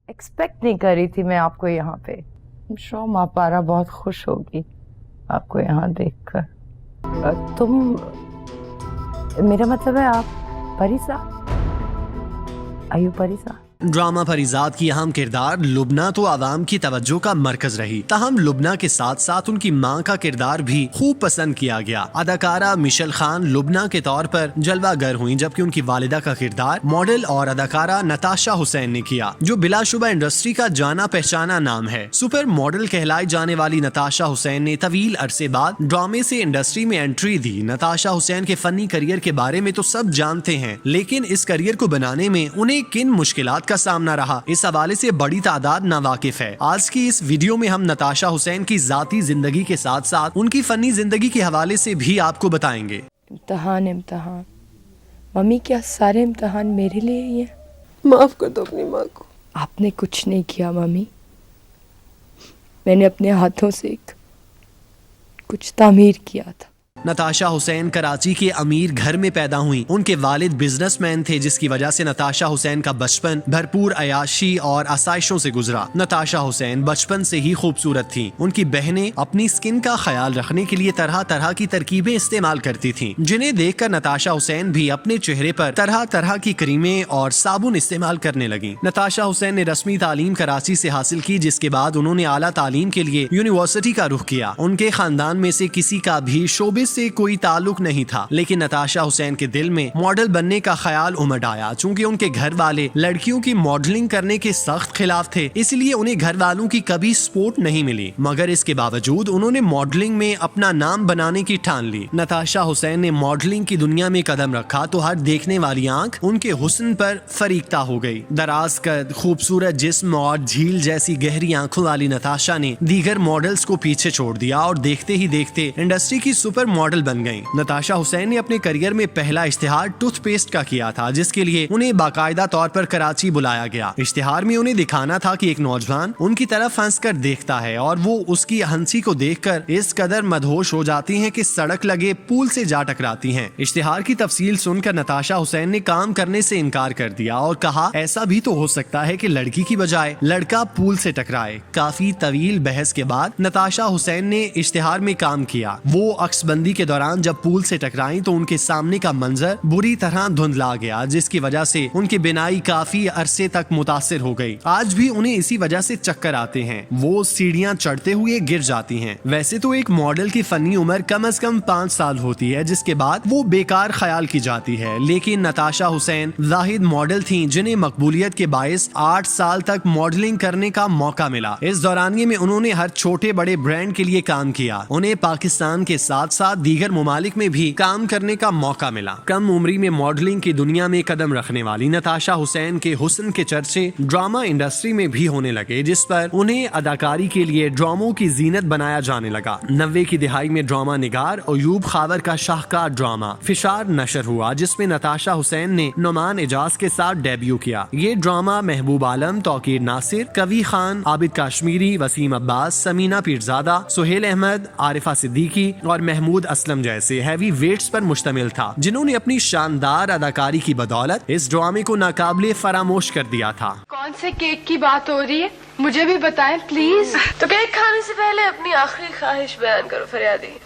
Expect नहीं कर रही थी मैं आपको यहाँ पे। श्योर माँ पारा बहुत खुश होगी आपको यहाँ देखकर। तुम, मेरा मतलब है आप परिसा, आयु परिसा। ड्रामा परिजात की अहम किरदार लुबना तो आवाम की तवज्जो का मरकज रही, ताहम लुबना के साथ साथ उनकी मां का किरदार भी खूब पसंद किया गया। अदाकारा मिशेल खान लुबना के तौर पर जलवागर हुई, जबकि उनकी वालिदा का किरदार मॉडल और अदाकारा नताशा हुसैन ने किया, जो बिलाशुबा इंडस्ट्री का जाना पहचाना नाम है। सुपर मॉडल कहलाई जाने वाली नताशा हुसैन ने तवील अरसे बाद ड्रामे से इंडस्ट्री में एंट्री दी। नताशा हुसैन के फनी करियर के बारे में तो सब जानते हैं, लेकिन इस करियर को बनाने में उन्हें किन मुश्किलात का सामना रहा, इस हवाले से बड़ी तादाद नावाकिफ है। आज की इस वीडियो में हम नताशा हुसैन की जाती जिंदगी के साथ साथ उनकी फनी जिंदगी के हवाले से भी आपको बताएंगे। इम्तिहान इम्तिहान, मम्मी क्या सारे इम्तिहान मेरे लिए ही हैं? माफ कर दो अपनी माँ को। आपने कुछ नहीं किया मम्मी, मैंने अपने हाथों से कुछ तामीर किया था। नताशा हुसैन कराची के अमीर घर में पैदा हुई। उनके वालिद बिजनेसमैन थे, जिसकी वजह से नताशा हुसैन का बचपन भरपूर अयाशी और आसाइशों से गुजरा। नताशा हुसैन बचपन से ही खूबसूरत थी। उनकी बहनें अपनी स्किन का ख्याल रखने के लिए तरह तरह की तरकीबें इस्तेमाल करती थीं, जिन्हें देखकर नताशा हुसैन भी अपने चेहरे पर तरह तरह की क्रीमें और साबुन इस्तेमाल करने लगी। नताशा हुसैन ने रस्मी तालीम कराची से हासिल की, जिसके बाद उन्होंने आला तालीम के लिए यूनिवर्सिटी का रुख किया। उनके खानदान में से किसी का भी शोबिस से कोई ताल्लुक नहीं था, लेकिन नताशा हुसैन के दिल में मॉडल बनने का ख्याल उमड़ आया। चूंकि उनके घर वाले लड़कियों की मॉडलिंग करने के सख्त खिलाफ थे, इसलिए उन्हें घर वालों की कभी सपोर्ट नहीं मिली, मगर इसके बावजूद उन्होंने मॉडलिंग में अपना नाम बनाने की ठान ली। नताशा हुसैन ने मॉडलिंग की दुनिया में कदम रखा तो हर देखने वाली आंख उनके हुस्न पर फरीकता हो गई। दराज कद, खूबसूरत जिस्म और झील जैसी गहरी आंखों वाली नताशा ने दीगर मॉडल्स को पीछे छोड़ दिया और देखते ही देखते इंडस्ट्री की सुपर मॉडल बन गई। नताशा हुसैन ने अपने करियर में पहला इश्तिहार टूथपेस्ट का किया था, जिसके लिए उन्हें बाकायदा तौर पर कराची बुलाया गया। इश्तिहार में उन्हें दिखाना था कि एक नौजवान उनकी तरफ हंस कर देखता है और वो उसकी हंसी को देखकर इस कदर मदहोश हो जाती हैं कि सड़क लगे पुल से जा टकराती हैं। इश्तिहार की तफसील सुनकर नताशा हुसैन ने काम करने से इनकार कर दिया और कहा ऐसा भी तो हो सकता है कि लड़की की बजाय लड़का पुल से टकराए। काफी तवील बहस के बाद नताशा हुसैन ने इश्तिहार में काम किया। वो अक्सबंदी के दौरान जब पुल से टकराई तो उनके सामने का मंजर बुरी तरह धुंधला गया, जिसकी वजह से उनकी बिनाई काफी अरसे तक मुतासिर हो गई। आज भी उन्हें इसी वजह से चक्कर आते हैं, वो सीढ़ियां चढ़ते हुए गिर जाती हैं। वैसे तो एक मॉडल की फनी उम्र कम से कम 5 साल होती है, जिसके बाद वो बेकार ख्याल की जाती है, लेकिन नताशा हुसैन वाहिद मॉडल थी जिन्हें मकबूलियत के बायस 8 साल तक मॉडलिंग करने का मौका मिला। इस दौरानिये में उन्होंने हर छोटे बड़े ब्रांड के लिए काम किया। उन्हें पाकिस्तान के साथ साथ दीगर ममालिक में भी काम करने का मौका मिला। कम उम्री में मॉडलिंग की दुनिया में कदम रखने वाली नताशा हुसैन के हुस्न के चर्चे ड्रामा इंडस्ट्री में भी होने लगे, जिस पर उन्हें अदाकारी के लिए ड्रामों की जीनत बनाया जाने लगा। 90 की दिहाई में ड्रामा निगार अयूब खावर का शाहकार ड्रामा फिशार नशर हुआ, जिसमें नताशा हुसैन ने नुमान एजाज के साथ डेब्यू किया। ये ड्रामा महबूब आलम, तौकीर नासिर, कवी खान, आबिद काश्मीरी, वसीम अब्बास, समीना पीरजादा, सुहेल अहमद, आरिफा सिद्दीकी और महमूद असलम जैसे हैवी वेट्स पर मुश्तमिल था, जिन्होंने अपनी शानदार अदाकारी की बदौलत इस ड्रामे को नाकाबिले फरामोश कर दिया था। कौन से केक की बात हो रही है, मुझे भी बताएं प्लीज। तो केक खाने से पहले अपनी आखिरी ख्वाहिश बयान करो फरियादी।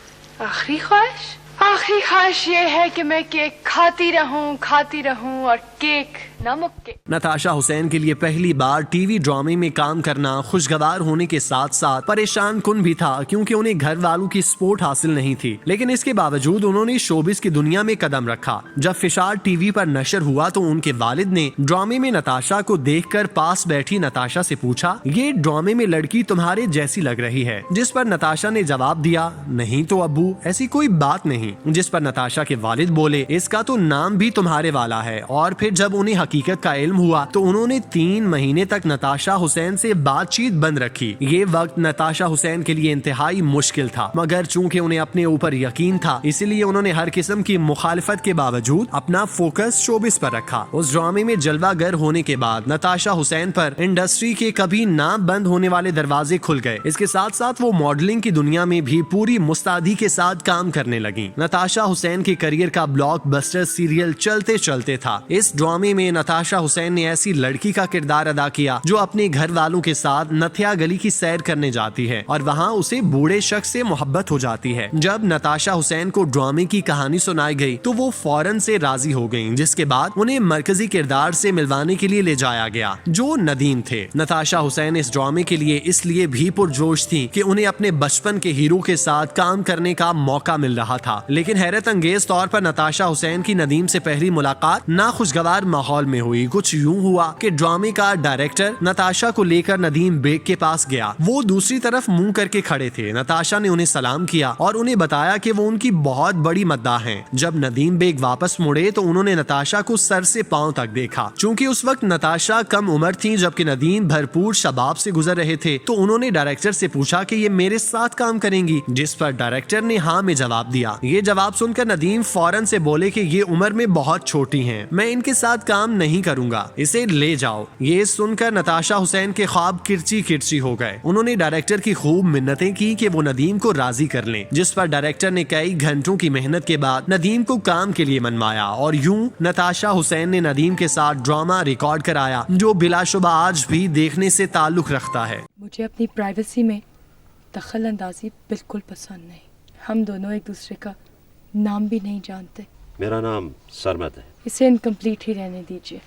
आखिरी ख्वाहिश? आखिरी ख्वाहिश ये है कि मैं केक खाती रहूं और केक न मुक्के। नताशा हुसैन के लिए पहली बार टीवी ड्रामे में काम करना खुशगवार होने के साथ साथ परेशान कुन भी था, क्योंकि उन्हें घर वालों की सपोर्ट हासिल नहीं थी, लेकिन इसके बावजूद उन्होंने शोबिस की दुनिया में कदम रखा। जब फिशार टीवी पर नशर हुआ तो उनके वालिद ने ड्रामे में नताशा को देखकर पास बैठी नताशा से पूछा, ये ड्रामे में लड़की तुम्हारे जैसी लग रही है, जिस पर नताशा ने जवाब दिया, नहीं तो अब्बू ऐसी कोई बात नहीं। जिस पर नताशा के वालिद बोले, इसका तो नाम भी तुम्हारे वाला है। और फिर जब उन्हें हकीकत का इल्म हुआ तो उन्होंने 3 महीने तक नताशा हुसैन से बातचीत बंद रखी। ये वक्त नताशा हुसैन के लिए इंतहाई मुश्किल था, मगर चूंकि उन्हें अपने ऊपर यकीन था, इसलिए उन्होंने हर किस्म की मुखालिफत के बावजूद अपना फोकस शोबिस पर रखा। उस ड्रामे में जलवागर होने के बाद नताशा हुसैन पर इंडस्ट्री के कभी ना बंद होने वाले दरवाजे खुल गए। इसके साथ साथ वो मॉडलिंग की दुनिया में भी पूरी मुस्तैदी के साथ काम करने लगी। नताशा हुसैन के करियर का ब्लॉकबस्टर सीरियल चलते चलते था। इस ड्रामे में नताशा हुसैन ने ऐसी लड़की का किरदार अदा किया जो अपने घर वालों के साथ नथिया गली की सैर करने जाती है और वहाँ उसे बूढ़े शख्स से मोहब्बत हो जाती है। जब नताशा हुसैन को ड्रामे की कहानी सुनाई गई तो वो फौरन से राजी हो गयी, जिसके बाद उन्हें मरकजी किरदार से मिलवाने के लिए ले जाया गया जो नदीम थे। नताशा हुसैन इस ड्रामे के लिए इसलिए भी पुरजोश थी कि उन्हें अपने बचपन के हीरो के साथ काम करने का मौका मिल रहा था। लेकिन हैरत अंगेज तौर पर नताशा हुसैन की नदीम से पहली मुलाकात नाखुशगवार माहौल में हुई। कुछ यूं हुआ कि ड्रामे का डायरेक्टर नताशा को लेकर नदीम बेग के पास गया। वो दूसरी तरफ मुंह करके खड़े थे। नताशा ने उन्हें सलाम किया और उन्हें बताया कि वो उनकी बहुत बड़ी मद्दाह हैं। जब नदीम बेग वापस मुड़े तो उन्होंने नताशा को सर से पांव तक देखा। चूंकि उस वक्त नताशा कम उम्र थी जबकि नदीम भरपूर शबाब से गुजर रहे थे, तो उन्होंने डायरेक्टर से पूछा कि ये मेरे साथ काम करेंगी, जिस पर डायरेक्टर ने हाँ में जवाब दिया। ये जवाब सुनकर नदीम फौरन से बोले कि ये उम्र में बहुत छोटी हैं, मैं इनके साथ काम नहीं करूंगा, इसे ले जाओ। ये सुनकर नताशा हुसैन के ख्वाब किरची किरची हो गए। उन्होंने डायरेक्टर की खूब मिन्नतें की कि वो नदीम को राजी कर लें, जिस पर डायरेक्टर ने कई घंटों की मेहनत के बाद नदीम को काम के लिए मनवाया और यूं नताशा हुसैन ने नदीम के साथ ड्रामा रिकॉर्ड कराया जो बिलाशुबा आज भी देखने से ताल्लुक रखता है। मुझे अपनी प्राइवेसी में दखल अंदाजी बिल्कुल पसंद नहीं। हम दोनों एक दूसरे का नाम भी नहीं जानते। मेरा नाम सरमद है। इसे इनकम्प्लीट ही रहने दीजिए।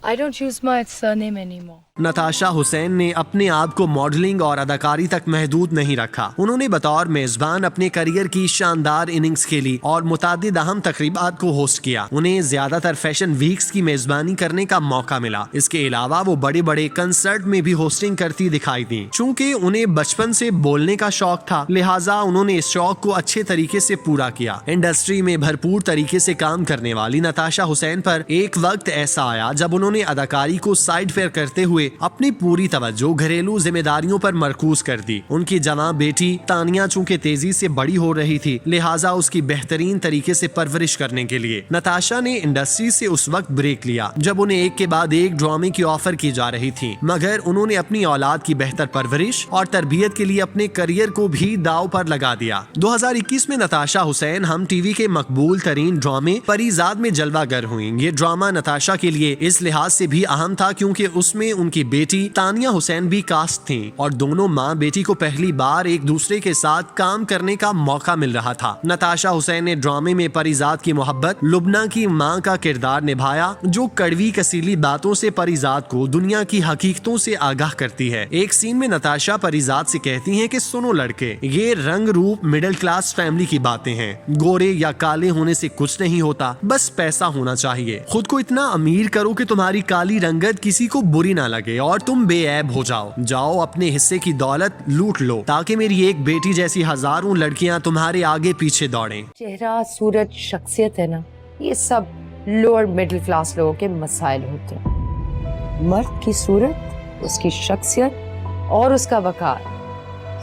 I don't use my surname anymore. Natasha Hussain ने अपने आप को मॉडलिंग और अदाकारी तक महदूद नहीं रखा। उन्होंने बतौर मेजबान अपने करियर की शानदार इनिंग्स खेली और मुतादिद अहम तकरीबात को होस्ट किया। उन्हें ज्यादातर फैशन वीक्स की मेजबानी करने का मौका मिला। इसके अलावा वो बड़े बड़े कंसर्ट में भी होस्टिंग करती दिखाई दी। चूँकि उन्हें बचपन से बोलने का शौक था, लिहाजा उन्होंने इस शौक को अच्छे तरीके से पूरा किया। इंडस्ट्री में भरपूर तरीके से काम करने वाली नताशा हुसैन पर एक वक्त ऐसा आया जब उन्होंने अदाकारी को साइड फेयर करते हुए अपनी पूरी तवज्जो घरेलू जिम्मेदारियों पर मरकूज कर दी। उनकी जवान बेटी तानिया चूंकि तेजी से बड़ी हो रही थी, लिहाजा उसकी बेहतरीन तरीके से परवरिश करने के लिए नताशा ने इंडस्ट्री से उस वक्त ब्रेक लिया जब उन्हें एक के बाद एक ड्रामे की ऑफर की जा रही थी। मगर उन्होंने अपनी औलाद की बेहतर परवरिश और तरबियत के लिए अपने करियर को भी दाव पर लगा दिया। 2021 में नताशा हुसैन हम टीवी के मकबूल तरीन ड्रामे परीजाद में जलवागर हुई। ये ड्रामा नताशा के लिए इस लिहाज से भी अहम था क्योंकि उसमें उनकी बेटी तानिया हुसैन भी कास्ट थी और दोनों माँ बेटी को पहली बार एक दूसरे के साथ काम करने का मौका मिल रहा था। नताशा हुसैन ने ड्रामे में परीजाद की मोहब्बत लुबना की माँ का किरदार निभाया जो कड़वी कसीली बातों से परीजाद को दुनिया की हकीकतों से आगाह करती है। एक सीन में नताशा परीजाद से कहती हैं कि सुनो लड़के, ये रंग रूप मिडिल क्लास फैमिली की बातें हैं। गोरे या काले होने से कुछ नहीं होता, बस पैसा होना चाहिए। खुद को इतना अमीर करो कि तुम्हारी काली रंगत किसी को बुरी ना लगे और तुम बेऐब हो जाओ। जाओ अपने हिस्से की दौलत लूट लो ताकि मेरी एक बेटी जैसी हजारों लड़कियां तुम्हारे आगे पीछे दौड़ें। चेहरा, सूरत, शख्सियत है ना, ये सब लोअर मिडिल क्लास लोगों के मसाइल होते हैं। मर्द की सूरत, उसकी शख्सियत और उसका वकार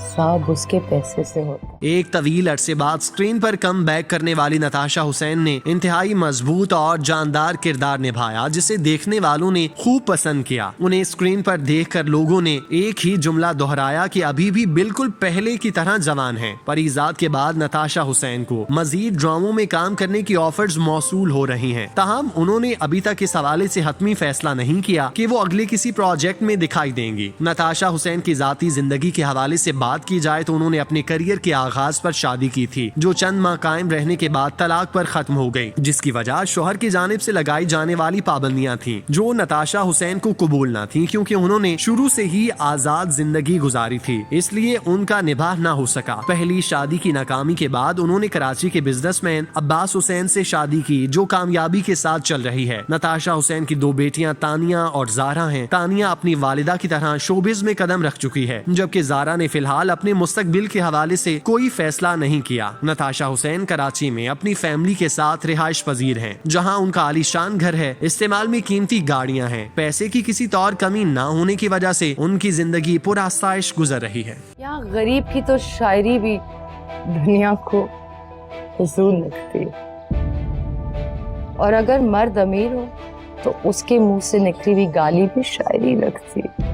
सब उसके पैसे से होता है। एक तवील अरसे बाद स्क्रीन पर कम बैक करने वाली नताशा हुसैन ने इंतहाई मजबूत और जानदार किरदार निभाया जिसे देखने वालों ने खूब पसंद किया। उन्हें स्क्रीन पर देखकर लोगों ने एक ही जुमला दोहराया कि अभी भी बिल्कुल पहले की तरह जवान है। परीजाद के बाद नताशा हुसैन को मजीद ड्रामों में काम करने की ऑफर्स मौसूल हो रही हैं। ताहम उन्होंने अभी तक इस हवाले से हतमी फैसला नहीं किया कि वो अगले किसी प्रोजेक्ट में दिखाई देंगी। नताशा हुसैन की जाती जिंदगी के हवाले से बात की जाए तो उन्होंने अपने करियर के आगाज पर शादी की थी जो चंद माह कायम रहने के बाद तलाक पर खत्म हो गई, जिसकी वजह शोहर की जानिब से लगाई जाने वाली पाबंदियां थीं जो नताशा हुसैन को कबूल न थी क्योंकि उन्होंने शुरू से ही आजाद जिंदगी गुजारी थी, इसलिए उनका निभाह न हो सका। पहली शादी की नाकामी के बाद उन्होंने कराची के बिजनेसमैन अब्बास हुसैन से शादी की जो कामयाबी के साथ चल रही है। नताशा हुसैन की दो बेटियां तानिया और ज़ारा हैं। तानिया अपनी वालिदा की तरह शोबिज में कदम रख चुकी है जबकि ज़ारा ने फिलहाल अपने मुस्तकबिल के हवाले से कोई फैसला नहीं किया। नताशा हुसैन कराची में अपनी फैमिली के साथ रिहाइश पजीर हैं, जहां उनका आलीशान घर है, इस्तेमाल में कीमती गाड़ियां हैं। पैसे की किसी तौर कमी ना होने की वजह से उनकी जिंदगी पुरआसाइश गुजर रही है। यहाँ गरीब की तो शायरी भी दुनिया को हुजूर लगती है और अगर मर्द अमीर हो तो उसके मुंह से निकली हुई गाली भी शायरी लगती है।